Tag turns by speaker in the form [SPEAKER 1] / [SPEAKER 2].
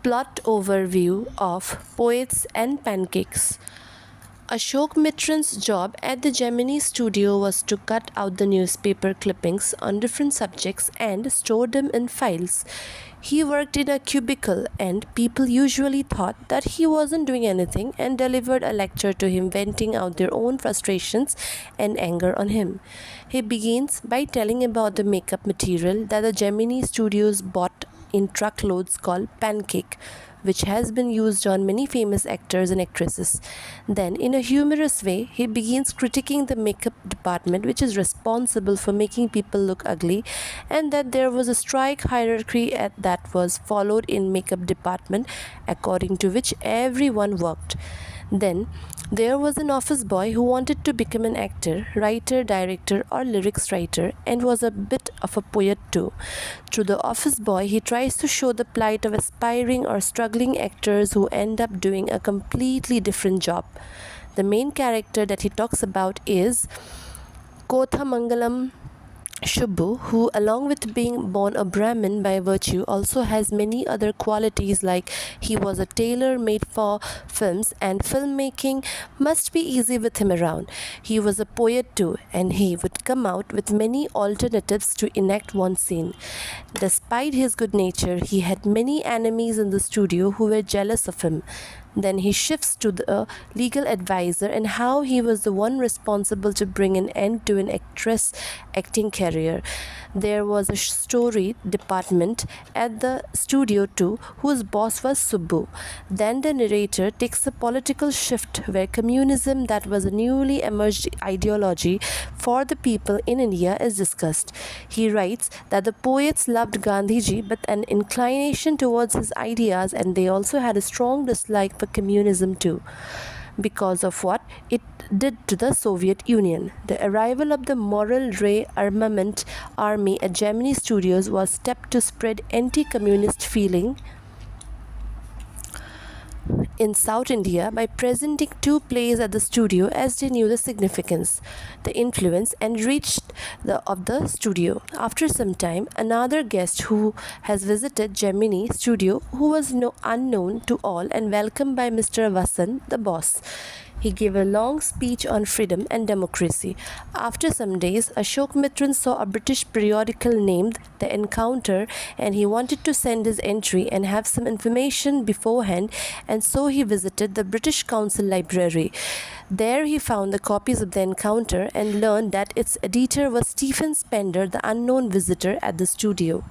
[SPEAKER 1] Plot overview of Poets and Pancakes. Ashok Mitran's job at the Gemini studio was to cut out the newspaper clippings on different subjects and store them in files. He worked in a cubicle, and people usually thought that he wasn't doing anything and delivered a lecture to him, venting out their own frustrations and anger on him. He begins by telling about the makeup material that the Gemini studios bought in truckloads called Pancake, which has been used on many famous actors and actresses. Then, in a humorous way, he begins critiquing the makeup department, which is responsible for making people look ugly, and that there was a strike hierarchy that was followed in makeup department, according to which everyone worked. Then there was an office boy who wanted to become an actor, writer, director, or lyrics writer, and was a bit of a poet too. Through the office boy, he tries to show the plight of aspiring or struggling actors who end up doing a completely different job. The main character that he talks about is Kothamangalam Shubbu, who, along with being born a Brahmin by virtue, also has many other qualities, like he was a tailor made for films, and filmmaking must be easy with him around. He was a poet too, and he would come out with many alternatives to enact one scene. Despite his good nature, he had many enemies in the studio who were jealous of him. Then he shifts to the legal advisor and how he was the one responsible to bring an end to an actress acting career. There was a story department at the studio too, whose boss was Subbu. Then the narrator takes a political shift where communism, that was a newly emerged ideology for the people in India, is discussed. He writes that the poets loved Gandhiji but an inclination towards his ideas, and they also had a strong dislike for communism too, because of what it did to the Soviet Union. The arrival of the Moral Ray Armament Army at Gemini Studios was a step to spread anti-communist feeling in South India by presenting two plays at the studio, as they knew the significance, the influence and reach of the studio. After some time, another guest who has visited Gemini studio, who was unknown to all and welcomed by Mr. Vasan, the boss. He gave a long speech on freedom and democracy. After some days, Ashok Mitran saw a British periodical named The Encounter, and he wanted to send his entry and have some information beforehand, and so he visited the British Council Library. There he found the copies of The Encounter and learned that its editor was Stephen Spender, the unknown visitor at the studio.